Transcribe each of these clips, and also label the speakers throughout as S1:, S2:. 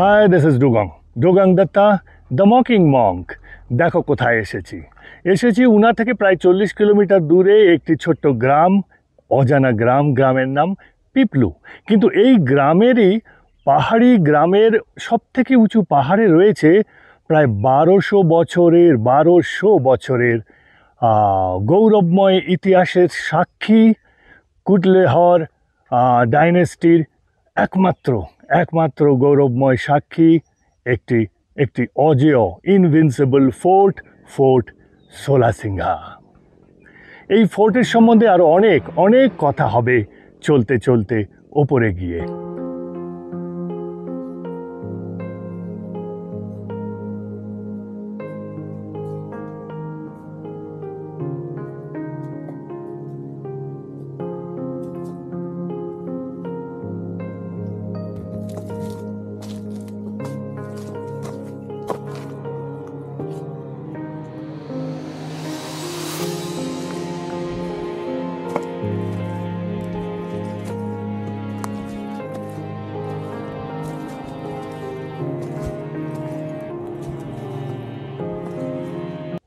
S1: High, this is Dugong Dugong Dutta, the mocking monk. দেখো কোথায় এসেছি। এসেছি উনা থেকে প্রায় 40 কিলোমিটার দূরে একটি ছোট্ট গ্রাম, অজানা গ্রাম। গ্রামের নাম পিপলু। কিন্তু এই গ্রামেরই পাহাড়ি গ্রামের সবথেকে উঁচু পাহাড়ে রয়েছে প্রায় 1200 বছরের গৌরবময় ইতিহাসের সাক্ষী কুটলেহর ডাইনেস্টির একমাত্র গৌরবময় সাক্ষী একটি একটি অজেয় ইনভিনসিবল ফোর্ট সোলাসিংহা। এই ফোর্টের সম্বন্ধে আরও অনেক অনেক কথা হবে চলতে চলতে ওপরে গিয়ে।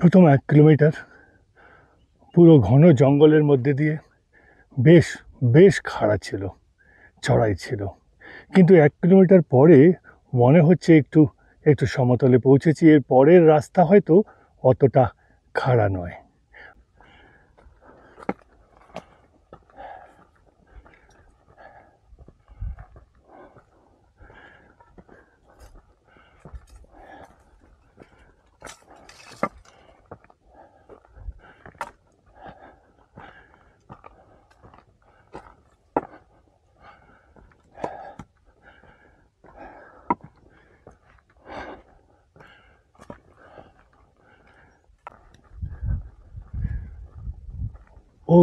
S1: প্রথম 1 কিলোমিটার পুরো ঘন জঙ্গলের মধ্যে দিয়ে বেশ বেশ খাড়া ছিল, চড়াই ছিল। কিন্তু 1 কিলোমিটার পরে মনে হচ্ছে একটু একটু সমতলে পৌঁছেছি। এর পরের রাস্তা হয়তো অতটা খাড়া নয়।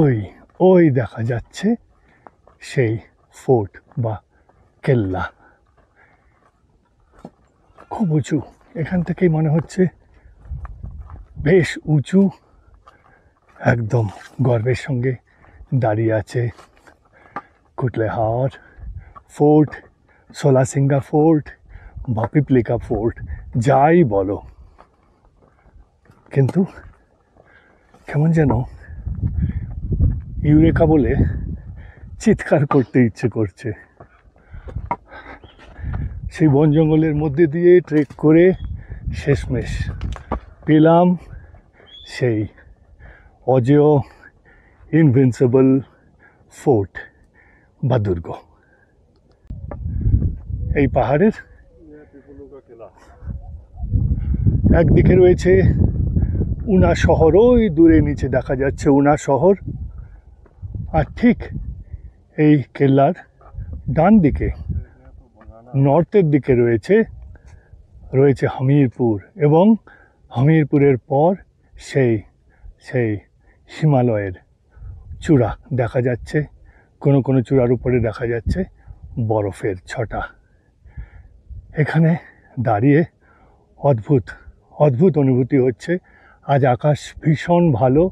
S1: ওই ওই দেখা যাচ্ছে সেই ফোর্ট বা কেল্লা, খুব উঁচু। এখান থেকেই মনে হচ্ছে বেশ উঁচু, একদম গর্বের সঙ্গে দাঁড়িয়ে আছে কুটলেহর ফোর্ট, সোলাসিংহা ফোর্ট বা পিপলিকা ফোর্ট, যাই বলো। কিন্তু কেমন যেন ইউরেকা বলে চিৎকার করতে ইচ্ছে করছে। সেই বন জঙ্গলের মধ্যে দিয়ে ট্রেক করে শেষমেশ পেলাম সেই অজেয় ইনভিনসিবল ফোর্ট বা দুর্গ। এই পাহাড়ের একদিকে রয়েছে উনা শহর, ওই দূরে নিচে দেখা যাচ্ছে উনা শহর। আর ঠিক এই কেল্লার ডান দিকে নর্থের দিকে রয়েছে হামিরপুর, এবং হামিরপুরের পর সেই সেই হিমালয়ের চূড়া দেখা যাচ্ছে। কোনো কোনো চূড়ার উপরে দেখা যাচ্ছে বরফের ছটা। এখানে দাঁড়িয়ে অদ্ভুত অদ্ভুত অনুভূতি হচ্ছে। আজ আকাশ ভীষণ ভালো,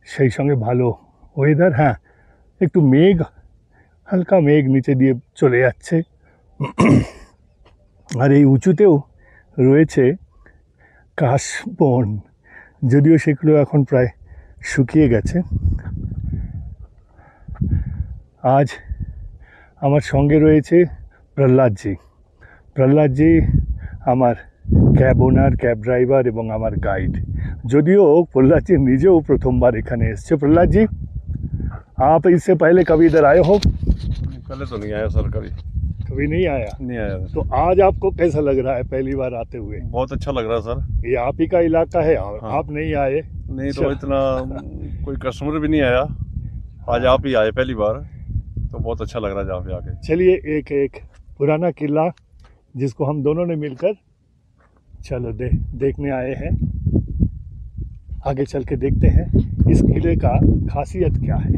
S1: সেই সঙ্গে ভালো ওয়েদার। হ্যাঁ, একটু মেঘ, হালকা মেঘ নিচে দিয়ে চলে যাচ্ছে। আর এই উঁচুতেও রয়েছে কাশবন, যদিও সেগুলো এখন প্রায় শুকিয়ে গেছে। আজ আমার সঙ্গে রয়েছে প্রহ্লাদজি আমার ক্যাব ওনার, ক্যাব ড্রাইভার এবং আমার গাইড। যদিও প্রহ্লাদজি নিজেও প্রথমবার এখানে এসছে। प्रहलाद जी, आप इससे पहले कभी इधर आए हो?
S2: पहले तो नहीं आया सर,
S1: कभी नहीं आया।
S2: सर।
S1: तो आज आपको कैसा लग रहा है पहली बार आते हुए?
S2: बहुत अच्छा लग रहा है सर।
S1: ये आप ही का इलाका है और
S2: हाँ।
S1: आप नहीं आए?
S2: नहीं तो इतना कोई कस्टमर भी नहीं आया, आज आप ही आए पहली बार, तो बहुत अच्छा लग रहा है यहाँ पे आके।
S1: चलिए एक पुराना किला जिसको हम दोनों ने मिलकर चलो देखने आए हैं। आगे चल के देखते हैं इस किले का खासियत क्या है।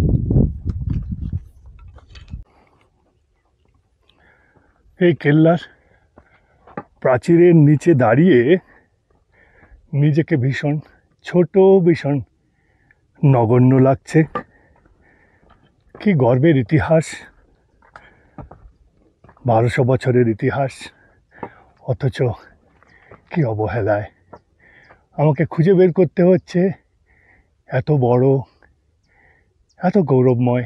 S1: এই কেল্লার প্রাচীরের নিচে দাঁড়িয়ে নিজেকে ভীষণ ছোট, ভীষণ নগণ্য লাগছে। কি গর্বের ইতিহাস, 1200 বছরের ইতিহাস। অথচ কি অবহেলায় আমাকে খুঁজে বের করতে হচ্ছে এত বড়, এত গৌরবময়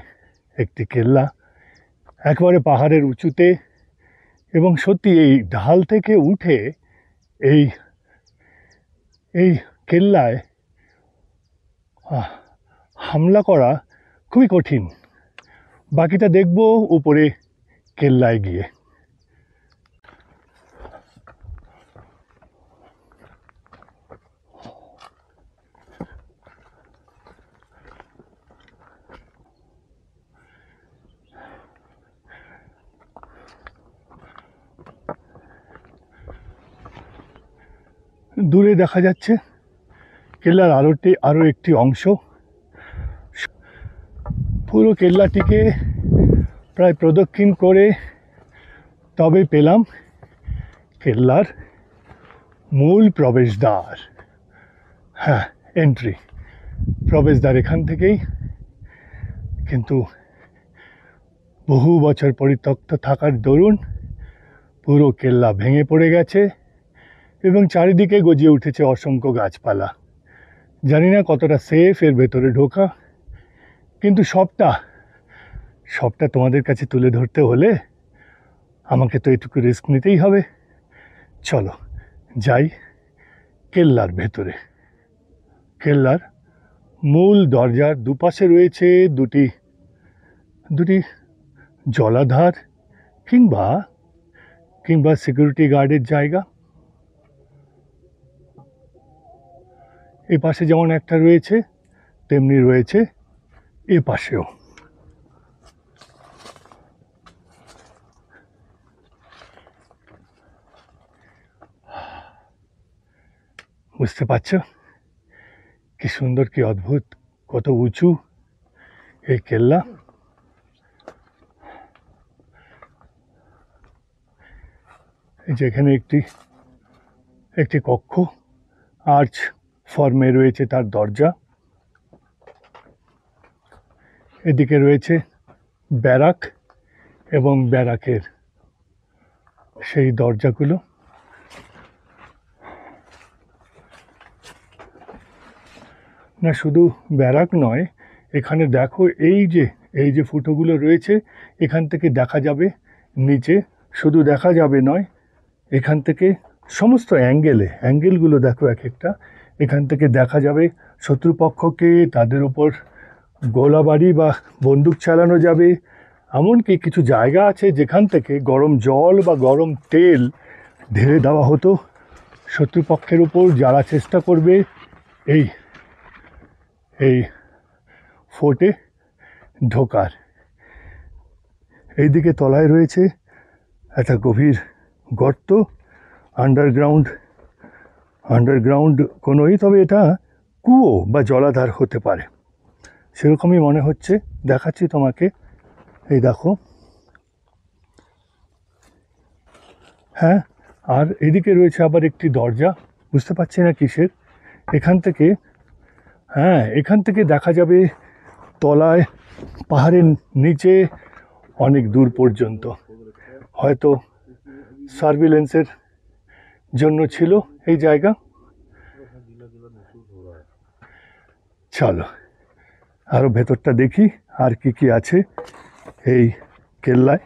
S1: একটি কেল্লা, একবারে পাহাড়ের উঁচুতে। এবং সত্যি এই ঢাল থেকে উঠে এই এই কেল্লায় হামলা করা খুবই কঠিন। বাকিটা দেখব উপরে কেল্লায় গিয়ে। দূরে দেখা যাচ্ছে কেল্লার আরও একটি অংশ। পুরো কেল্লাটিকে প্রায় প্রদক্ষিণ করে তবে পেলাম কেল্লার মূল প্রবেশদ্বার। হ্যাঁ, এন্ট্রি, প্রবেশদ্বার এখান থেকেই। কিন্তু বহু বছর পরিত্যক্ত থাকার দরুন পুরো কেল্লা ভেঙে পড়ে গেছে এবং চারিদিকে গজিয়ে উঠেছে অসংখ্য গাছপালা। জানি না কতটা সেফ এর ভেতরে ঢোকা, কিন্তু সবটা তোমাদের কাছে তুলে ধরতে হলে আমাকে তো এটুকু রিস্ক নিতেই হবে। চলো যাই কেল্লার ভেতরে। কেল্লার মূল দরজার দুপাশে রয়েছে দুটি জলাধার কিংবা সিকিউরিটি গার্ডের জায়গা। এ পাশে যেমন একটা রয়েছে তেমনি রয়েছে এ পাশেও। বুঝতে পারছ কি সুন্দর, কি অদ্ভুত, কত উঁচু এই কেল্লা। এই যে এখানে একটি কক্ষ, আর্চ ফর্মে রয়েছে তার দরজা। এদিকে রয়েছে ব্যারাক এবং ব্যারাকের সেই দরজাগুলো। না, শুধু ব্যারাক নয়, এখানে দেখো এই যে ফুটোগুলো রয়েছে, এখান থেকে দেখা যাবে নিচে। শুধু দেখা যাবে নয়, এখান থেকে সমস্ত অ্যাঙ্গেলগুলো দেখো এক একটা। এখান থেকে দেখা যাবে শত্রুপক্ষকে, তাদের ওপর গোলাবারি বা বন্দুক চালানো যাবে। এমনকি কিছু জায়গা আছে যেখান থেকে গরম জল বা গরম তেল ঢেলে দেওয়া হতো শত্রুপক্ষের উপর, যারা চেষ্টা করবে এই ফোর্টে ঢোকার। এইদিকে তলায় রয়েছে একটা গভীর গর্ত, আন্ডারগ্রাউন্ড কোনোই, তবে এটা কুয়ো বা জলাধার হতে পারে, সেরকমই মনে হচ্ছে। দেখাচ্ছি তোমাকে, এই দেখো। হ্যাঁ, আর এদিকে রয়েছে আবার একটি দরজা, বুঝতে পারছি না কিসের। এখান থেকে দেখা যাবে তলায়, পাহাড়ের নিচে অনেক দূর পর্যন্ত। হয়তো সার্ভিলেন্সের জন্য ছিল এই জায়গা। চলো আরো ভেতরটা দেখি আর কি আছে এই কেল্লায়।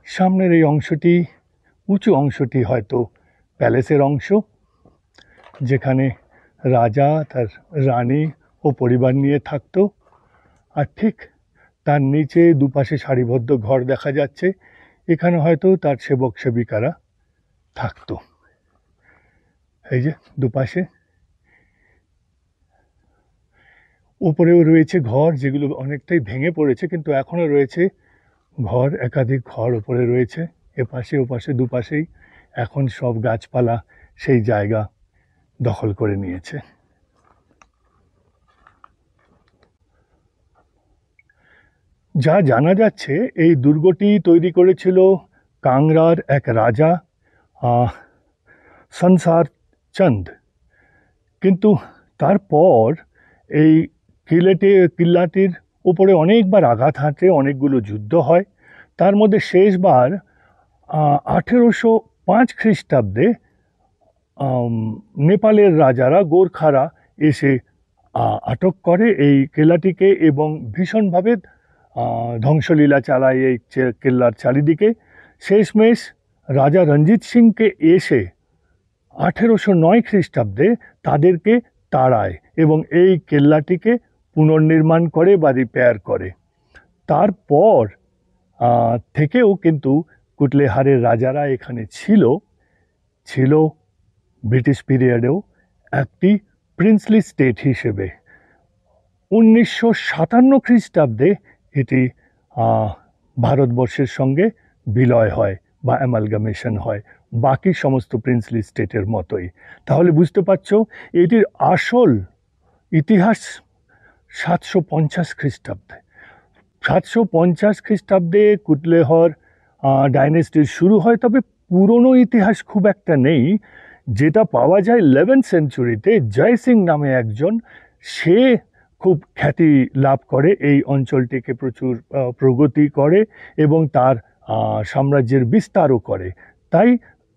S1: সামনের এই অংশটি, উঁচু অংশটি হয়তো প্যালেসের অংশ, যেখানে রাজা তার রানী ও পরিবার নিয়ে থাকতো। আর ঠিক তার নিচে দুপাশে সারিবদ্ধ ঘর দেখা যাচ্ছে, এখানে হয়তো তার সেবক সেবিকারা থাকতো। এই যে দুপাশে, উপরেও রয়েছে ঘর যেগুলো অনেকটাই ভেঙে পড়েছে, কিন্তু এখনো রয়েছে ঘর, একাধিক ঘর উপরে রয়েছে। এপাশে ওপাশে দুপাশেই এখন সব গাছপালা সেই জায়গা দখল করে নিয়েছে। যা জানা যাচ্ছে, এই দুর্গটি তৈরি করেছিল কাংড়ার এক রাজা সনসার চন্দ, কিন্তু তারপর এই কিল্লাটির উপরে অনেকবার আঘাত হাঁটে, অনেকগুলো যুদ্ধ হয়। তার মধ্যে শেষবার 1805 খ্রিস্টাব্দে নেপালের রাজারা, গোর্খারা এসে আটক করে এই কেল্লাটিকে এবং ভীষণভাবে ধ্বংসলীলা চালায় এই কেল্লার চারিদিকে। শেষমেশ রাজা রঞ্জিত সিংকে এসে 1809 খ্রিস্টাব্দে তাদেরকে তাড়ায় এবং এই কেল্লাটিকে পুনর্নির্মাণ করে বা রিপেয়ার করে। তারপর থেকেও কিন্তু কুটলেহারের রাজারা এখানে ছিল ব্রিটিশ পিরিয়ডেও একটি প্রিন্সলি স্টেট হিসেবে। 1957 খ্রিস্টাব্দে এটি ভারতবর্ষের সঙ্গে বিলয় হয় বা অ্যামালগামেশন হয় বাকি সমস্ত প্রিন্সলি স্টেটের মতোই। তাহলে বুঝতে পারছো এটির আসল ইতিহাস 750 খ্রিস্টাব্দে। 750 খ্রিস্টাব্দে কুটলেহর ডাইনেস্টির শুরু হয়, তবে পুরনো ইতিহাস খুব একটা নেই। যেটা পাওয়া যায় 11th সেঞ্চুরিতে জয় সিং নামে একজন, সে খুব খ্যাতি লাভ করে, এই অঞ্চলটিকে প্রচুর প্রগতি করে এবং তার সাম্রাজ্যের বিস্তারও করে। তাই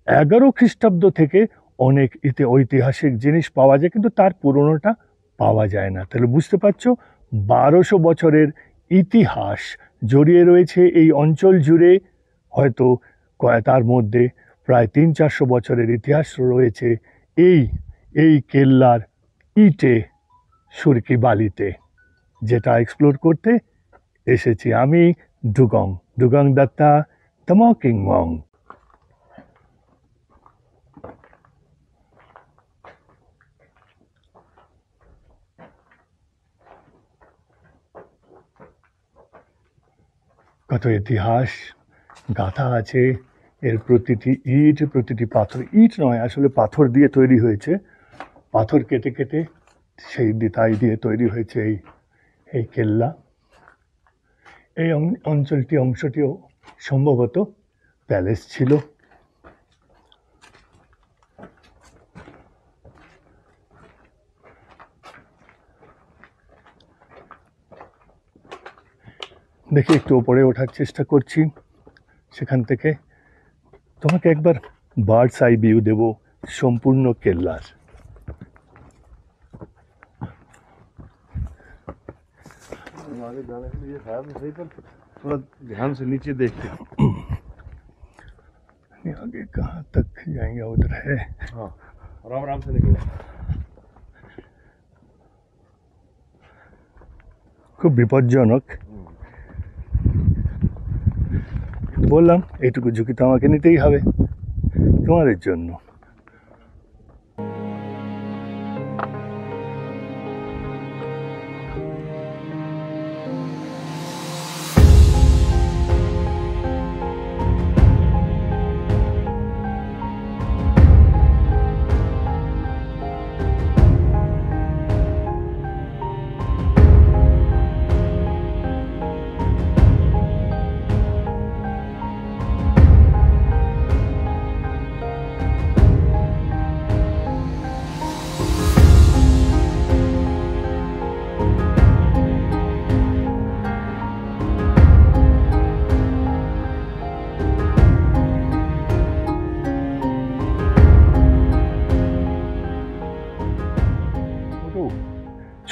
S1: 11 খ্রিস্টাব্দ থেকে অনেক ঐতিহাসিক জিনিস পাওয়া যায়, কিন্তু তার পুরনোটা পাওয়া যায় না। তাহলে বুঝতে পারছো 1200 বছরের ইতিহাস জড়িয়ে রয়েছে এই অঞ্চল জুড়ে। হয়তো তার মধ্যে প্রায় 300-400 বছরের ইতিহাস রয়েছে এই কেল্লার ইটে সুরকি বালিতে, যেটা এক্সপ্লোর করতে এসেছি আমি, Dugong Dutta, the mocking monk. কত ইতিহাস গাথা আছে এর, প্রতিটি ইট, প্রতিটি পাথর, ইট নয় আসলে পাথর দিয়ে তৈরি হয়েছে, পাথর কেটে কেটে সেই তাই দিয়ে তৈরি হয়েছে এই কেল্লা। এই অংশটিও সম্ভবত প্যালেস ছিল। দেখি একটু ওপরে ওঠার চেষ্টা করছি, সেখান থেকে তোমাকে একবার বার্ডস আই ভিউ দেব সম্পূর্ণ কেল্লার।
S2: आगे जाने के लिए है सही, पर थोड़ा ध्यान से नीचे देखते।
S1: आगे कहाँ तक जाएंगे, उधर है।
S2: हाँ, आराम आराम से निकलो।
S1: খুব বিপজ্জনক, বললাম এইটুকু ঝুঁকি তো আমাকে নিতেই হবে তোমাদের জন্য।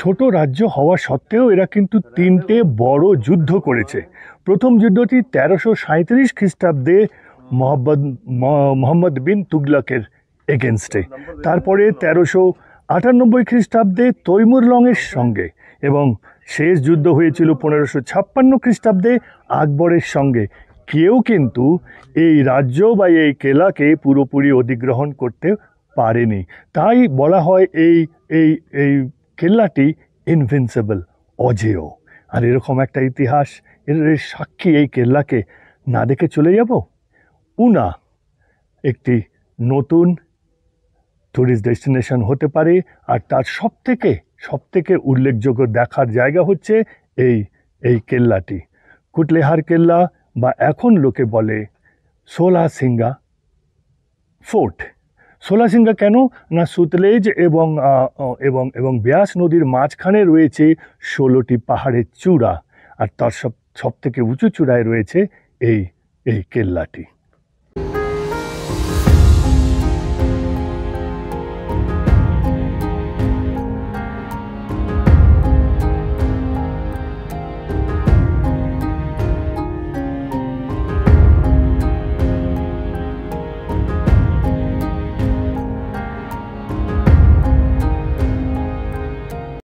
S1: ছোট রাজ্য হওয়া সত্ত্বেও এরা কিন্তু 3টে বড় যুদ্ধ করেছে। প্রথম যুদ্ধটি 1337 খ্রিস্টাব্দে মোহাম্মদ বিন তুগলকের এগেনস্টে, তারপরে 1398 খ্রিস্টাব্দে তৈমুর লংয়ের সঙ্গে, এবং শেষ যুদ্ধ হয়েছিল 1556 খ্রিস্টাব্দে আকবরের সঙ্গে। কেউ কিন্তু এই রাজ্য বা এই কেল্লাকে পুরোপুরি অধিগ্রহণ করতে পারেনি। তাই বলা হয় এই কেল্লাটি ইনভিনসিবল, অজেয়। আর এরকম একটা ইতিহাস, এর সাক্ষী এই কেল্লাকে না দেখে চলে যাব? উনা একটি নতুন ট্যুরিস্ট ডেস্টিনেশন হতে পারে, আর তার সবথেকে উল্লেখযোগ্য দেখার জায়গা হচ্ছে এই কেল্লাটি, কুটলেহার কেল্লা, বা এখন লোকে বলে সোলাসিঙ্গা ফোর্ট। সোলাসিঙ্গা কেন না সুতলেজ এবং এবং এবং ব্যাস নদীর মাঝখানে রয়েছে 16টি পাহাড়ের চূড়া আর তার সব থেকে উঁচু চূড়ায় রয়েছে এই এই কেল্লাটি।